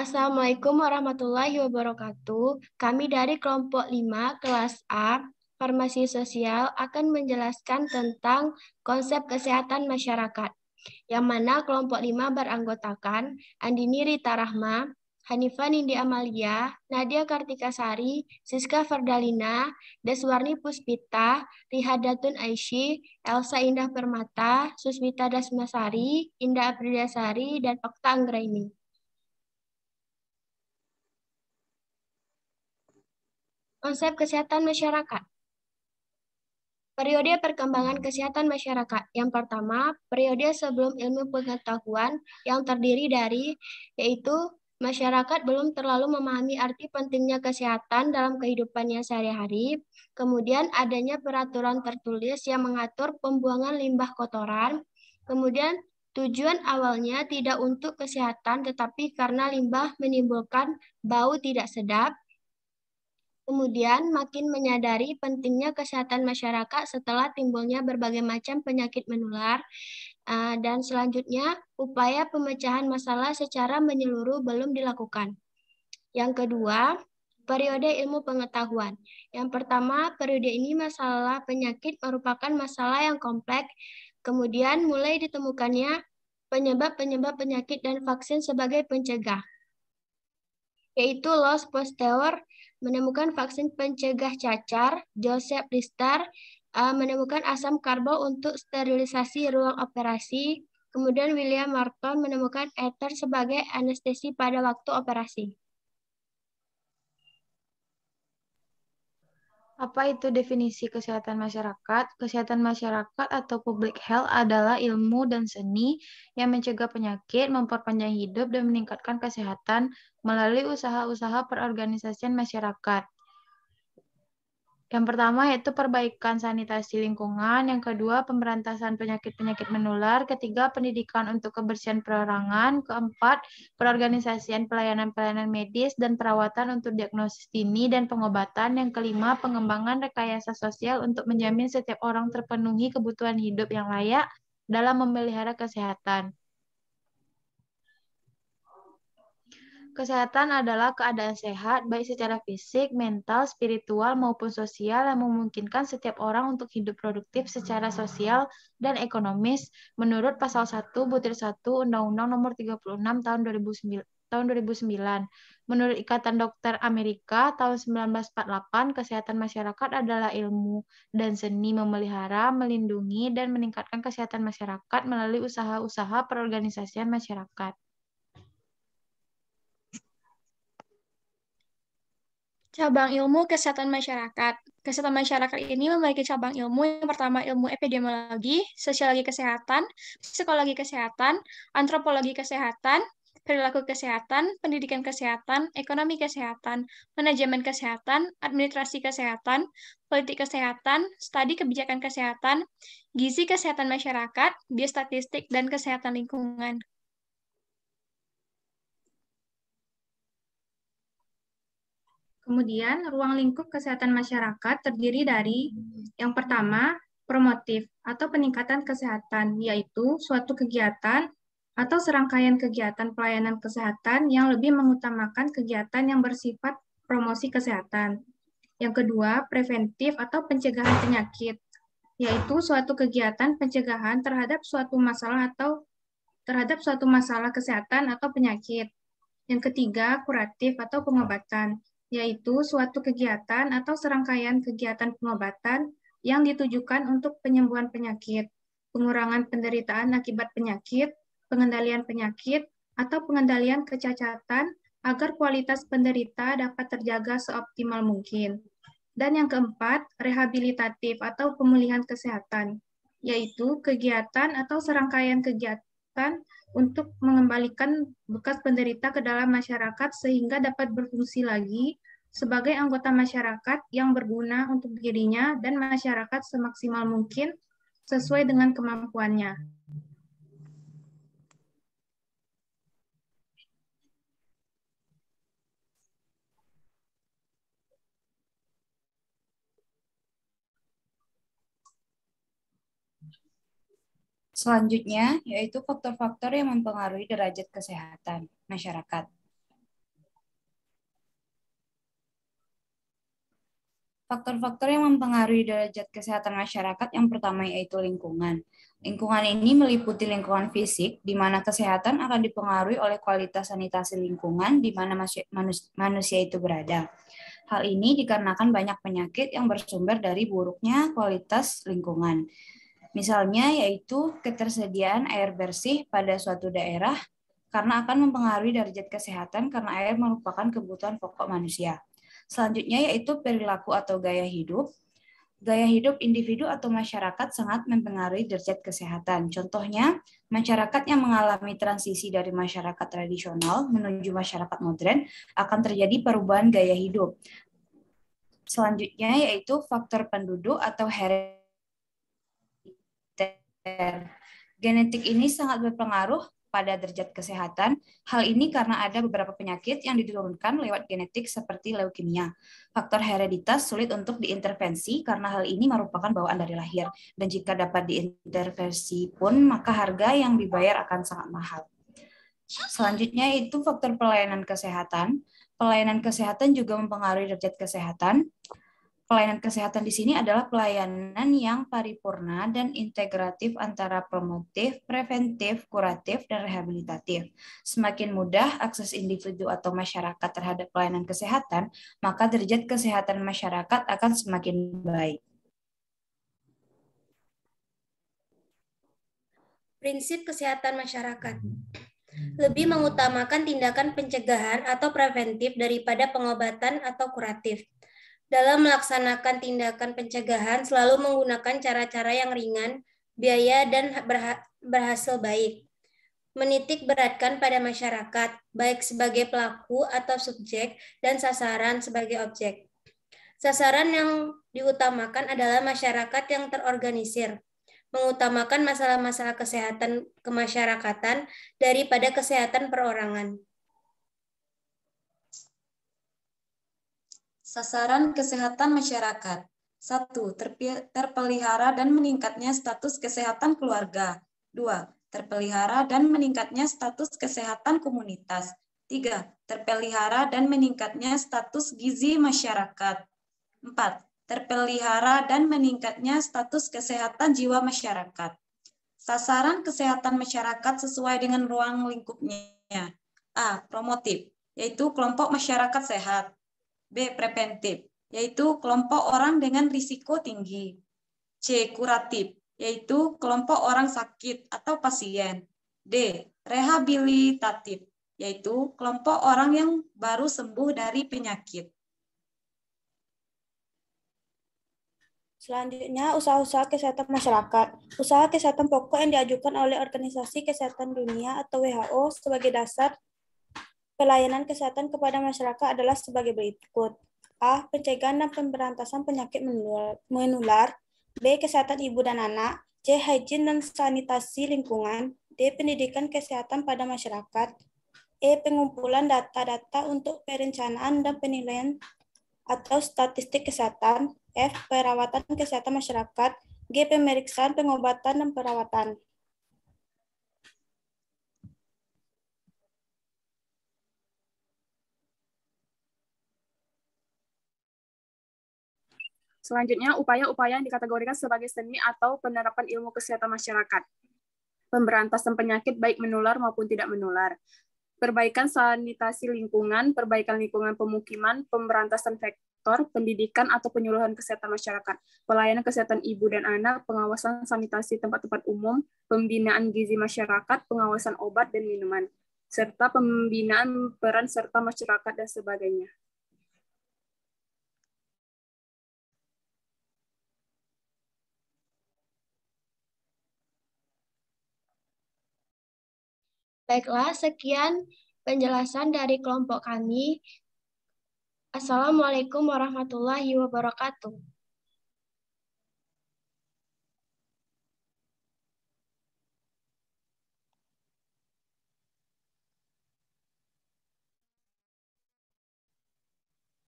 Assalamualaikum warahmatullahi wabarakatuh. Kami dari kelompok 5 kelas A, Farmasi Sosial akan menjelaskan tentang konsep kesehatan masyarakat, yang mana kelompok 5 beranggotakan Andini Rita Rahma, Hanifah Nindi Amalia, Nadia Kartikasari, Siska Ferdalina, Deswarni Puspita, Rihadatun Aishi, Elsa Indah Permata, Susmita Dasmasari, Indah Apriliasari, dan Okta Anggraini. Konsep kesehatan masyarakat. Periode perkembangan kesehatan masyarakat. Yang pertama, periode sebelum ilmu pengetahuan yang terdiri dari, yaitu masyarakat belum terlalu memahami arti pentingnya kesehatan dalam kehidupannya sehari-hari. Kemudian adanya peraturan tertulis yang mengatur pembuangan limbah kotoran. Kemudian tujuan awalnya tidak untuk kesehatan, tetapi karena limbah menimbulkan bau tidak sedap. Kemudian makin menyadari pentingnya kesehatan masyarakat setelah timbulnya berbagai macam penyakit menular. Dan selanjutnya, upaya pemecahan masalah secara menyeluruh belum dilakukan. Yang kedua, periode ilmu pengetahuan. Yang pertama, periode ini masalah penyakit merupakan masalah yang kompleks. Kemudian mulai ditemukannya penyebab-penyebab penyakit dan vaksin sebagai pencegah, yaitu Los Pasteur menemukan vaksin pencegah cacar, Joseph Lister menemukan asam karbon untuk sterilisasi ruang operasi, kemudian William Morton menemukan ether sebagai anestesi pada waktu operasi. Apa itu definisi kesehatan masyarakat? Kesehatan masyarakat atau public health adalah ilmu dan seni yang mencegah penyakit, memperpanjang hidup, dan meningkatkan kesehatan melalui usaha-usaha perorganisasian masyarakat. Yang pertama yaitu perbaikan sanitasi lingkungan, yang kedua pemberantasan penyakit-penyakit menular, ketiga pendidikan untuk kebersihan perorangan, keempat perorganisasian pelayanan-pelayanan medis dan perawatan untuk diagnosis dini dan pengobatan, yang kelima pengembangan rekayasa sosial untuk menjamin setiap orang terpenuhi kebutuhan hidup yang layak dalam memelihara kesehatan. Kesehatan adalah keadaan sehat, baik secara fisik, mental, spiritual, maupun sosial yang memungkinkan setiap orang untuk hidup produktif secara sosial dan ekonomis menurut Pasal 1 Butir 1 Undang-Undang Nomor 36 tahun 2009. Menurut Ikatan Dokter Amerika tahun 1948, kesehatan masyarakat adalah ilmu dan seni memelihara, melindungi, dan meningkatkan kesehatan masyarakat melalui usaha-usaha perorganisasian masyarakat. Cabang ilmu kesehatan masyarakat. Kesehatan masyarakat ini memiliki cabang ilmu. Yang pertama ilmu epidemiologi, sosiologi kesehatan, psikologi kesehatan, antropologi kesehatan, perilaku kesehatan, pendidikan kesehatan, ekonomi kesehatan, manajemen kesehatan, administrasi kesehatan, politik kesehatan, studi kebijakan kesehatan, gizi kesehatan masyarakat, biostatistik, dan kesehatan lingkungan. Kemudian, ruang lingkup kesehatan masyarakat terdiri dari yang pertama, promotif atau peningkatan kesehatan, yaitu suatu kegiatan atau serangkaian kegiatan pelayanan kesehatan yang lebih mengutamakan kegiatan yang bersifat promosi kesehatan. Yang kedua, preventif atau pencegahan penyakit, yaitu suatu kegiatan pencegahan terhadap suatu masalah kesehatan atau penyakit. Yang ketiga, kuratif atau pengobatan, yaitu suatu kegiatan atau serangkaian kegiatan pengobatan yang ditujukan untuk penyembuhan penyakit, pengurangan penderitaan akibat penyakit, pengendalian penyakit, atau pengendalian kecacatan agar kualitas penderita dapat terjaga seoptimal mungkin. Dan yang keempat, rehabilitatif atau pemulihan kesehatan, yaitu kegiatan atau serangkaian kegiatan untuk mengembalikan bekas penderita ke dalam masyarakat sehingga dapat berfungsi lagi sebagai anggota masyarakat yang berguna untuk dirinya dan masyarakat semaksimal mungkin sesuai dengan kemampuannya. Selanjutnya, yaitu faktor-faktor yang mempengaruhi derajat kesehatan masyarakat. Faktor-faktor yang mempengaruhi derajat kesehatan masyarakat yang pertama yaitu lingkungan. Lingkungan ini meliputi lingkungan fisik, di mana kesehatan akan dipengaruhi oleh kualitas sanitasi lingkungan di mana manusia itu berada. Hal ini dikarenakan banyak penyakit yang bersumber dari buruknya kualitas lingkungan. Misalnya yaitu ketersediaan air bersih pada suatu daerah, karena akan mempengaruhi derajat kesehatan karena air merupakan kebutuhan pokok manusia. Selanjutnya yaitu perilaku atau gaya hidup. Gaya hidup individu atau masyarakat sangat mempengaruhi derajat kesehatan. Contohnya, masyarakat yang mengalami transisi dari masyarakat tradisional menuju masyarakat modern akan terjadi perubahan gaya hidup. Selanjutnya yaitu faktor penduduk atau herediter. Genetik ini sangat berpengaruh pada derajat kesehatan. Hal ini karena ada beberapa penyakit yang diturunkan lewat genetik seperti leukemia. Faktor hereditas sulit untuk diintervensi karena hal ini merupakan bawaan dari lahir. Dan jika dapat diintervensi pun, maka harga yang dibayar akan sangat mahal. Selanjutnya itu faktor pelayanan kesehatan. Pelayanan kesehatan juga mempengaruhi derajat kesehatan. Pelayanan kesehatan di sini adalah pelayanan yang paripurna dan integratif antara promotif, preventif, kuratif, dan rehabilitatif. Semakin mudah akses individu atau masyarakat terhadap pelayanan kesehatan, maka derajat kesehatan masyarakat akan semakin baik. Prinsip kesehatan masyarakat lebih mengutamakan tindakan pencegahan atau preventif daripada pengobatan atau kuratif. Dalam melaksanakan tindakan pencegahan selalu menggunakan cara-cara yang ringan, biaya, dan berhasil baik. Menitik beratkan pada masyarakat, baik sebagai pelaku atau subjek, dan sasaran sebagai objek. Sasaran yang diutamakan adalah masyarakat yang terorganisir, mengutamakan masalah-masalah kesehatan kemasyarakatan daripada kesehatan perorangan. Sasaran kesehatan masyarakat. 1. Terpelihara dan meningkatnya status kesehatan keluarga. 2. Terpelihara dan meningkatnya status kesehatan komunitas. 3. Terpelihara dan meningkatnya status gizi masyarakat. 4. Terpelihara dan meningkatnya status kesehatan jiwa masyarakat. Sasaran kesehatan masyarakat sesuai dengan ruang lingkupnya. A. Promotif, yaitu kelompok masyarakat sehat. B. Preventif, yaitu kelompok orang dengan risiko tinggi. C. Kuratif, yaitu kelompok orang sakit atau pasien. D. Rehabilitatif, yaitu kelompok orang yang baru sembuh dari penyakit. Selanjutnya, usaha-usaha kesehatan masyarakat. Usaha kesehatan pokok yang diajukan oleh Organisasi Kesehatan Dunia atau WHO sebagai dasar pelayanan kesehatan kepada masyarakat adalah sebagai berikut. A. Pencegahan dan pemberantasan penyakit menular. B. Kesehatan ibu dan anak. C. Hygiene dan sanitasi lingkungan. D. Pendidikan kesehatan pada masyarakat. E. Pengumpulan data-data untuk perencanaan dan penilaian atau statistik kesehatan. F. Perawatan kesehatan masyarakat. G. Pemeriksaan, pengobatan, dan perawatan. Selanjutnya, upaya-upaya yang dikategorikan sebagai seni atau penerapan ilmu kesehatan masyarakat. Pemberantasan penyakit baik menular maupun tidak menular. Perbaikan sanitasi lingkungan, perbaikan lingkungan pemukiman, pemberantasan vektor, pendidikan atau penyuluhan kesehatan masyarakat, pelayanan kesehatan ibu dan anak, pengawasan sanitasi tempat-tempat umum, pembinaan gizi masyarakat, pengawasan obat dan minuman, serta pembinaan peran serta masyarakat dan sebagainya. Baiklah, sekian penjelasan dari kelompok kami. Assalamualaikum warahmatullahi wabarakatuh.